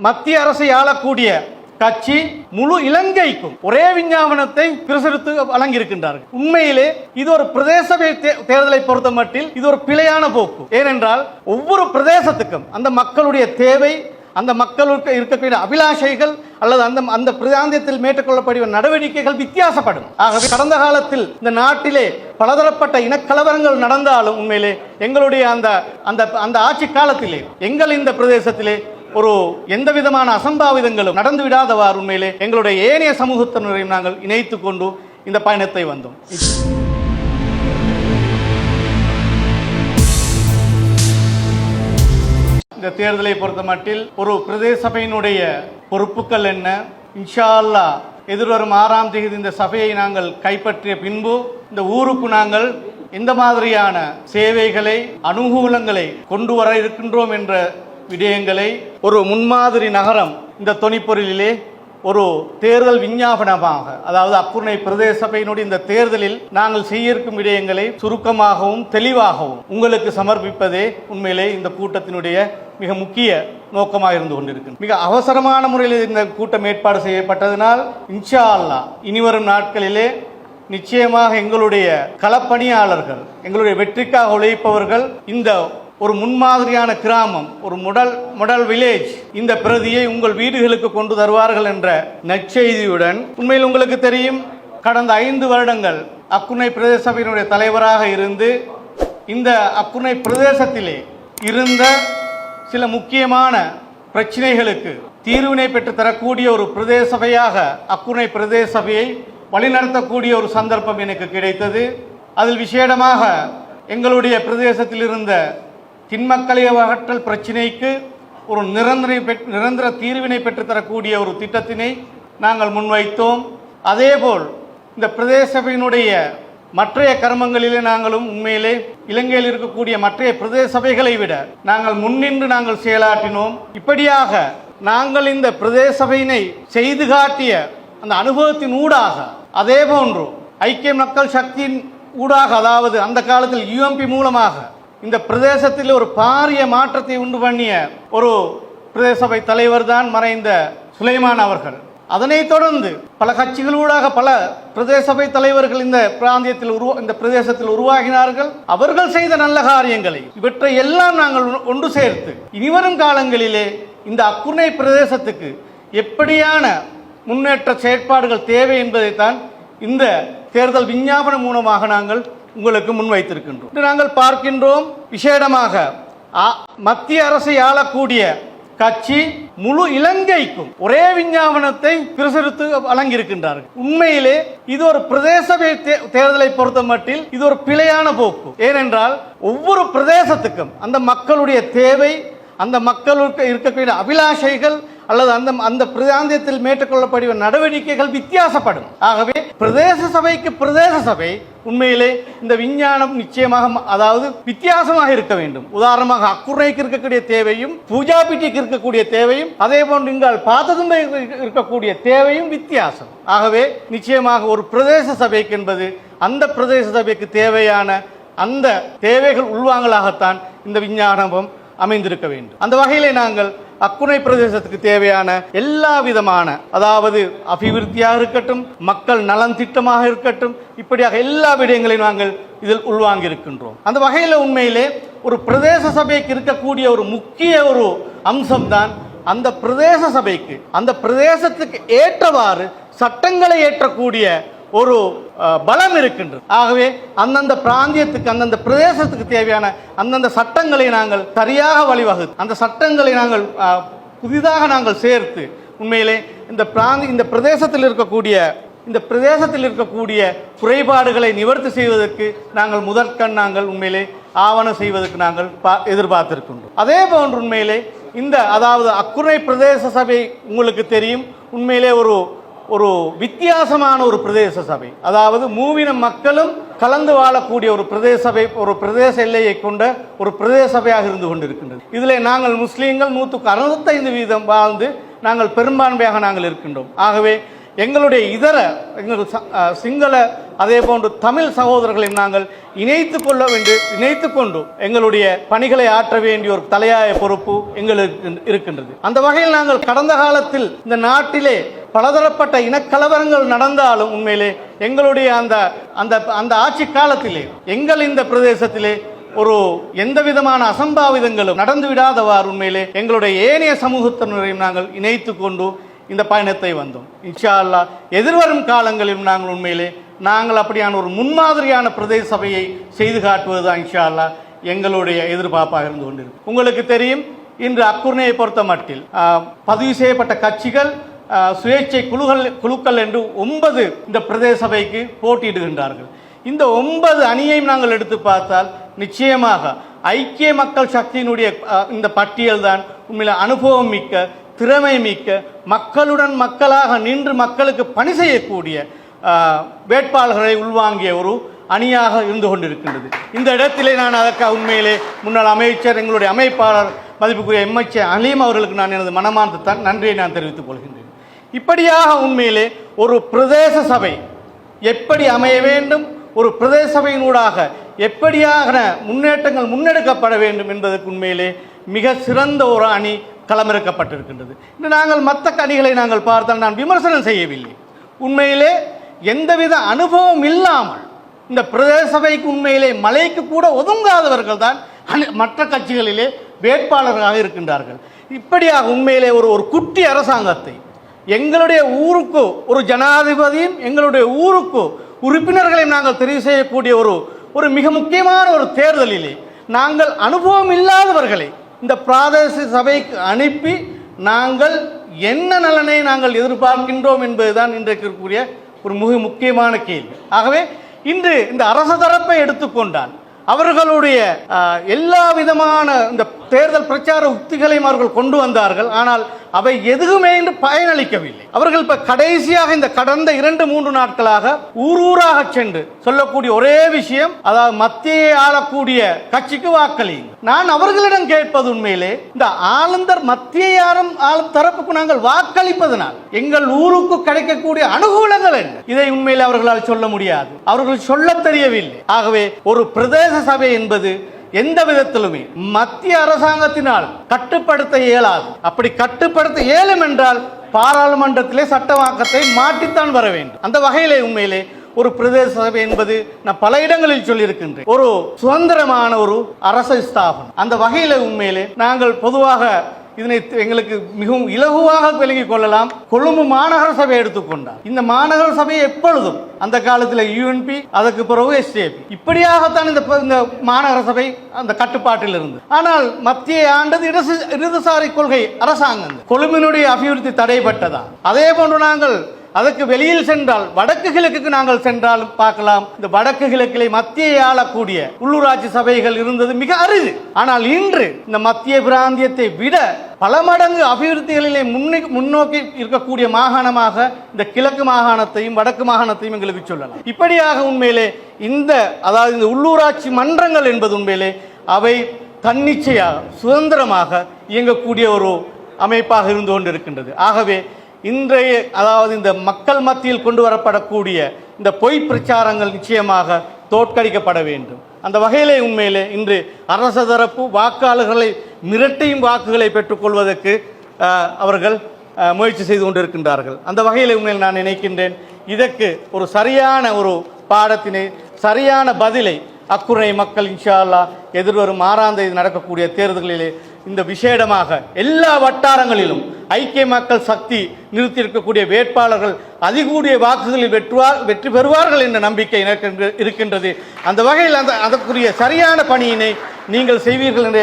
மத்திய அரசை ஆளக்கூடிய கட்சி முழு இலங்கைக்கும் ஒரே விஞ்ஞாபனத்தை பிரசுரித்து வழங்கியிருக்கின்றார்கள். உண்மையிலே இது ஒரு பிரதேச தேர்தலை பொறுத்த மட்டில் இது ஒரு பிழையான போக்கு. ஏனென்றால் ஒவ்வொரு பிரதேசத்துக்கும் அந்த மக்களுடைய தேவை, அந்த மக்களுக்கு இருக்கக்கூடிய அபிலாஷைகள் அல்லது அந்த பிராந்தியத்தில் மேற்கொள்ளக்கூடிய நடவடிக்கைகள் வித்தியாசப்படும். ஆகவே கடந்த காலத்தில் இந்த நாட்டிலே பலதரப்பட்ட இனக்கலவரங்கள் நடந்தாலும் உண்மையிலே எங்களுடைய அந்த ஆட்சி காலத்திலே எங்கள் இந்த பிரதேசத்திலே ஒரு எந்த விதமான அசம்பாவிதங்களும் நடந்து விடாதவாறு உண்மையிலே எங்களுடைய ஏனைய சமூகத்தினரையும் நாங்கள் இணைத்துக் கொண்டு இந்த பயணத்தை வந்தோம். இந்த தேர்தலை பொறுத்த மட்டில் ஒரு பிரதேச சபையினுடைய பொறுப்புகள் என்ன, இன்ஷா அல்லாஹ் எதிர்வரும் 6ஆம் தேதி இந்த சபையை நாங்கள் கைப்பற்றிய பின்பு இந்த ஊருக்கு நாங்கள் எந்த மாதிரியான சேவைகளை அனுகூலங்களை கொண்டு வர இருக்கின்றோம் என்ற விடயங்களை ஒரு முன்மாதிரி நகரம் இந்த தொனிப்பொருளிலே ஒரு தேர்தல் விஞ்ஞாபனமாக, அதாவது அக்குர்ணை பிரதேச சபையினுடைய இந்த தேர்தலில் நாங்கள் செய்ய இருக்கும் விடயங்களை சுருக்கமாகவும் தெளிவாகவும் உங்களுக்கு சமர்ப்பிப்பதே உண்மையிலே இந்த கூட்டத்தினுடைய மிக முக்கிய நோக்கமாக இருந்து கொண்டிருக்கிறது. மிக அவசரமான முறையில் இந்த கூட்டம் ஏற்பாடு செய்யப்பட்டதனால் இன்ஷா அல்லாஹ் இனிவரும் நாட்களிலே நிச்சயமாக எங்களுடைய களப்பணியாளர்கள், எங்களுடைய வெற்றிக்காக உழைப்பவர்கள் இந்த ஒரு முன்மாதிரியான கிராமம், ஒரு மொடல் வில்லேஜ் இந்த பிரதியை உங்கள் வீடுகளுக்கு கொண்டு தருவார்கள் என்ற நற்செய்தியுடன், உண்மையில் உங்களுக்கு தெரியும் கடந்த 5 வருடங்கள் அக்குர்ணை பிரதேச சபையினுடைய தலைவராக இருந்து இந்த அக்குர்ணை பிரதேசத்திலே இருந்த சில முக்கியமான பிரச்சனைகளுக்கு தீர்வினை பெற்று தரக்கூடிய ஒரு பிரதேச சபையாக அக்குர்ணை பிரதேச சபையை வழிநடத்தக்கூடிய ஒரு சந்தர்ப்பம் எனக்கு கிடைத்தது. அதில் விசேடமாக எங்களுடைய பிரதேசத்தில் இருந்த திண்மக்களை அகற்றல் பிரச்சினைக்கு ஒரு நிரந்தர தீர்வினை பெற்றுத்தரக்கூடிய ஒரு திட்டத்தினை நாங்கள் முன்வைத்தோம். அதேபோல் இந்த பிரதேச சபையினுடைய மற்றைய கர்மங்களிலே நாங்களும் உண்மையிலே இலங்கையில் இருக்கக்கூடிய மற்றைய பிரதேச சபைகளை விட நாங்கள் முன்னின்று நாங்கள் செயலாற்றினோம். இப்படியாக நாங்கள் இந்த பிரதேச சபையினை செய்து காட்டிய அந்த அனுபவத்தின் ஊடாக, அதே போன்று ஐக்கிய மக்கள் சக்தியின் ஊடாக, அதாவது அந்த காலத்தில் யூஎம்பி மூலமாக இந்த பிரதேசத்தில் ஒரு பாரிய மாற்றத்தை உண்டு பண்ணிய ஒரு பிரதேச சபை தலைவர் தான் மறைந்த சுலைமான் அவர்கள். அதனைத் தொடர்ந்து பல கட்சிகளூடாக பல பிரதேச சபை தலைவர்கள் இந்த பிராந்தியத்தில் இந்த பிரதேசத்தில் உருவாகினார்கள். அவர்கள் செய்த நல்ல காரியங்களை இவற்றை எல்லாம் நாங்கள் ஒன்று சேர்த்து இனிவரும் காலங்களிலே இந்த அக்குர்ணை பிரதேசத்துக்கு எப்படியான முன்னேற்ற செயற்பாடுகள் தேவை என்பதைத்தான் இந்த தேர்தல் விஞ்ஞாபனம் மூலமாக நாங்கள் உங்களுக்கு முன்வைத்திருக்கின்றோம். நாங்கள் பார்க்கின்றோம் விசேடமாக மத்திய அரசை ஆளக்கூடிய கட்சி முழு இலங்கைக்கும் ஒரே விஞ்ஞாபனத்தை பிரசுரித்து வழங்கியிருக்கின்றார்கள். உண்மையிலே இது ஒரு பிரதேச தேர்தலை பொறுத்த மட்டில் இது ஒரு பிழையான போக்கு. ஏனென்றால் ஒவ்வொரு பிரதேசத்துக்கும் அந்த மக்களுடைய தேவை, அந்த மக்களுக்கு இருக்கக்கூடிய அபிலாஷைகள் அல்லது அந்த பிராந்தியத்தில் மேற்கொள்ளக்கூடிய நடவடிக்கைகள் வித்தியாசப்படும். ஆகவே பிரதேச சபைக்கு பிரதேச சபை உண்மையிலே இந்த விஞ்ஞானம் நிச்சயமாக, அதாவது வித்தியாசமாக இருக்க வேண்டும். உதாரணமாக அக்குர்ணைக்கு இருக்கக்கூடிய தேவையும் பூஜாபிட்டிக்கு இருக்கக்கூடிய தேவையும் அதே போன்று இங்கால் பார்த்ததும்பை இருக்கக்கூடிய தேவையும் வித்தியாசம். ஆகவே நிச்சயமாக ஒரு பிரதேச சபைக்கு என்பது அந்த பிரதேச சபைக்கு தேவையான அந்த தேவைகள் உள்வாங்கலாகத்தான் இந்த விஞ்ஞானமும் அமைந்திருக்க வேண்டும். அந்த வகையிலே நாங்கள் அக்குர்ணை பிரதேசத்துக்கு தேவையான எல்லா விதமான, அதாவது அபிவிருத்தியாக இருக்கட்டும், மக்கள் நலன் திட்டமாக இருக்கட்டும், இப்படியாக எல்லா விடயங்களையும் நாங்கள் இதில் உள்வாங்கி இருக்கின்றோம். அந்த வகையில் உண்மையிலே ஒரு பிரதேச சபைக்கு இருக்கக்கூடிய ஒரு முக்கிய ஒரு அம்சம்தான் அந்த பிரதேச சபைக்கு அந்த பிரதேசத்துக்கு ஏற்றவாறு சட்டங்களை ஏற்றக்கூடிய ஒரு பலம் இருக்கின்றது. ஆகவே அந்தந்த பிராந்தியத்துக்கு அந்தந்த பிரதேசத்துக்கு தேவையான அந்தந்த சட்டங்களை நாங்கள் சரியாக வழிவகுத்து அந்த சட்டங்களை நாங்கள் புதிதாக நாங்கள் சேர்த்து உண்மையிலே இந்த பிரதேசத்தில் இருக்கக்கூடிய குறைபாடுகளை நிவர்த்தி செய்வதற்கு நாங்கள் நாங்கள் உண்மையிலே ஆவணம் செய்வதற்கு நாங்கள் எதிர்பார்த்திருக்கின்றோம். அதே போன்று உண்மையிலே அதாவது அக்குர்ணை பிரதேச சபை உங்களுக்கு தெரியும், உண்மையிலே ஒரு வித்தியாசமான ஒரு பிரதேச சபை, அதாவது மூவின மக்களும் கலந்து வாழக்கூடிய ஒரு பிரதேச சபை, ஒரு பிரதேச எல்லையை கொண்ட ஒரு பிரதேச சபையாக இருந்து கொண்டிருக்கின்றது. இதில் நாங்கள் முஸ்லீம்கள் 165% வாழ்ந்து நாங்கள் பெரும்பான்மையாக நாங்கள் இருக்கின்றோம். ஆகவே எங்களுடைய இதர எங்கள் சிங்கள அதே போன்று தமிழ் சகோதரர்களையும் நாங்கள் இணைத்து கொண்டு எங்களுடைய பணிகளை ஆற்ற வேண்டிய ஒரு தலையாய பொறுப்பு எங்களுக்கு இருக்கின்றது. அந்த வகையில் நாங்கள் கடந்த காலத்தில் இந்த நாட்டிலே பலதரப்பட்ட இனக்கலவரங்கள் நடந்தாலும் உண்மையிலே எங்களுடைய அந்த ஆட்சி காலத்திலே எங்கள் இந்த பிரதேசத்திலே ஒரு எந்த விதமான அசம்பாவிதங்களும் நடந்து விடாதவாறு உண்மையிலே எங்களுடைய ஏனைய சமூகத்தினரையும் நாங்கள் இணைத்து கொண்டு இந்த பயணத்தை வந்தோம். இன்ஷா அல்லாஹ் எதிர்வரும் காலங்களிலும் நாங்கள் உண்மையிலே நாங்கள் அப்படியான ஒரு முன்மாதிரியான பிரதேச சபையை செய்து காட்டுவதுதான் இன்ஷா அல்லாஹ் எங்களுடைய எதிர்பார்ப்பாக இருந்து கொண்டிருக்கும். உங்களுக்கு தெரியும், இன்று அக்குர்ணையை பொறுத்த மட்டில் பதிவு செய்யப்பட்ட கட்சிகள் சுயேட்சை குழுக்கள் என்று 9 இந்த பிரதேச சபைக்கு போட்டியிடுகின்றார்கள். இந்த 9 அணியையும் நாங்கள் எடுத்து பார்த்தால் நிச்சயமாக ஐக்கிய மக்கள் சக்தியினுடைய இந்த பட்டியல் தான் உண்மையில அனுபவம் மிக்க, திறமை மிக்க, மக்களுடன் மக்களாக நின்று மக்களுக்கு பணி செய்யக்கூடிய வேட்பாளர்களை உள்வாங்கிய ஒரு அணியாக இருந்து கொண்டிருக்கின்றது. இந்த இடத்திலே நான் அதற்கு உண்மையிலே முன்னாள் அமைச்சர், எங்களுடைய அமைப்பாளர் மதிப்புக்குரிய எம்எச்ஏ அலீம் அவர்களுக்கு நான் எனது மனமார்ந்த நன்றியை நான் தெரிவித்துக் கொள்கின்றேன். இப்படியாக உண்மையிலே ஒரு பிரதேச சபை எப்படி அமைய வேண்டும், ஒரு பிரதேச சபையினூடாக எப்படியாக முன்னேற்றங்கள் முன்னெடுக்கப்பட வேண்டும் என்பதற்கு உண்மையிலே மிக சிறந்த ஒரு அணி களமிறக்கப்பட்டிருக்கின்றது. இன்று நாங்கள் மற்ற அணிகளை நாங்கள் பார்த்தால் நான் விமர்சனம் செய்யவில்லை. உண்மையிலே எந்தவித அனுபவம் இல்லாமல் இந்த பிரதேச சபைக்கு உண்மையிலே மலைக்கு கூட ஒதுங்காதவர்கள் தான் மற்ற கட்சிகளிலே வேட்பாளர்களாக இருக்கின்றார்கள். இப்படியாக உண்மையிலே ஒரு குட்டி அரசாங்கத்தை எங்களுடைய ஊருக்கு ஒரு ஜனாதிபதியும் எங்களுடைய ஊருக்கு உறுப்பினர்களையும் நாங்கள் தெரிவு செய்யக்கூடிய ஒரு மிக முக்கியமான ஒரு தேர்தலிலே நாங்கள் அனுபவம் இல்லாதவர்களை இந்த பிராதேச சபைக்கு அனுப்பி நாங்கள் என்ன நலனை நாங்கள் எதிர்பார்க்கின்றோம் என்பதுதான் இன்றைக்கு இருக்கக்கூடிய ஒரு மிக முக்கியமான கேள்வி. ஆகவே இன்று இந்த அரச தரப்பை எடுத்துக்கொண்டால் அவர்களுடைய எல்லா விதமான இந்த தேர்தல் பிரச்சார உத்திகளையும் அவர்கள் கொண்டு வந்தார்கள். ஆனால் அவை எதுவுமே என்று பயனளிக்கவில்லை. அவர்கள் இப்ப கடைசியாக இந்த கடந்த 2-3 நாட்களாக ஊராக சென்று சொல்லக்கூடிய ஒரே விஷயம், அதாவது மத்தியை ஆளக்கூடிய கட்சிக்கு வாக்களியுங்கள். நான் அவர்களிடம் கேட்பது உண்மையிலே இந்த ஆளுந்தர் மத்திய ஆளும் தரப்புக்கு நாங்கள் வாக்களிப்பதனால் எங்கள் ஊருக்கு கிடைக்கக்கூடிய அனுகூலங்கள் என்ன, இதை உண்மையில் அவர்களால் சொல்ல முடியாது. அவர்கள் சொல்ல தெரியவில்லை. ஆகவே ஒரு பிரதேச சபை என்பது எந்த விதத்திலுமே மத்திய அரசாங்கத்தினால் கட்டுப்படுத்த இயலாது. அப்படி கட்டுப்படுத்த இயலும் என்றால் பாராளுமன்றத்திலே சட்டவாக்கத்தை மாற்றித்தான் வர வேண்டும். அந்த வகையிலே உண்மையிலே ஒரு பிரதேச சபை என்பது நான் பல இடங்களில் சொல்லியிருக்கின்றேன், ஒரு சுதந்திரமான ஒரு அரசு ஸ்தாபனம். அந்த வகையில உண்மையிலே நாங்கள் பொதுவாக இதனை எங்களுக்கு மிகவும் இலகுவாக விளங்கிக் கொள்ளலாம். கொழும்பு மாநகர சபை எடுத்துக்கொண்டார். இந்த மாநகர சபையை எப்பொழுதும் அந்த காலத்தில் UNP, அதற்கு பிறகு SJP, இப்படியாகத்தான் இந்த மாநகர சபை அந்த கட்டுப்பாட்டில் இருந்து. ஆனால் மத்திய ஆண்டது இடதுசாரி கொள்கை அரசாங்கம். கொழும்பினுடைய அபிவிருத்தி தடைப்பட்டதா? அதே போன்று நாங்கள் அதற்கு வெளியில் சென்றால் வடக்கு கிழக்குக்கு நாங்கள் சென்றால் பார்க்கலாம், இந்த வடக்கு கிழக்கிலே மத்திய ஆளக்கூடிய உள்ளூராட்சி சபைகள் இருந்தது மிக அரிது. ஆனால் இன்று இந்த மத்திய பிராந்தியத்தை விட பல மடங்கு அபிவிருத்திகளிலே முன்னோக்கி இருக்கக்கூடிய மாகாணமாக இந்த கிழக்கு மாகாணத்தையும் வடக்கு மாகாணத்தையும் எங்களுக்கு சொல்லலாம். இப்படியாக உண்மையிலே அதாவது இந்த உள்ளூராட்சி மன்றங்கள் என்பது உண்மையிலே அவை தன்னிச்சையாக சுதந்திரமாக இயங்கக்கூடிய ஒரு அமைப்பாக இருந்து கொண்டிருக்கின்றது. ஆகவே இன்றைய அதாவது இந்த மக்கள் மத்தியில் கொண்டு வரப்படக்கூடிய இந்த பொய் பிரச்சாரங்கள் நிச்சயமாக தோற்கடிக்கப்பட வேண்டும். அந்த வகையிலே உண்மையிலே இன்று அரச தரப்பு வாக்காளர்களை மிரட்டியும் வாக்குகளை பெற்றுக்கொள்வதற்கு அவர்கள் முயற்சி செய்து கொண்டிருக்கின்றார்கள். அந்த வகையில் உண்மையில் நான் நினைக்கின்றேன், இதற்கு ஒரு சரியான ஒரு பாடத்தினை, சரியான பதிலை அக்குறை மக்கள் இன்ஷா அல்லாஹ் எதிர்வரும் 6ஆம் தேதி நடக்கக்கூடிய தேர்தல்களிலே இந்த விசேடமாக எல்லா வட்டாரங்களிலும் ஐக்கிய மக்கள் சக்தி நிறுத்தியிருக்கக்கூடிய வேட்பாளர்கள் அதிகூடிய வாக்குகளில் வெற்றி பெறுவார்கள் என்ற நம்பிக்கை எனக்கு இருக்கின்றது. அந்த வகையில் அதற்குரிய சரியான பணியினை நீங்கள் செய்வீர்கள் என்ற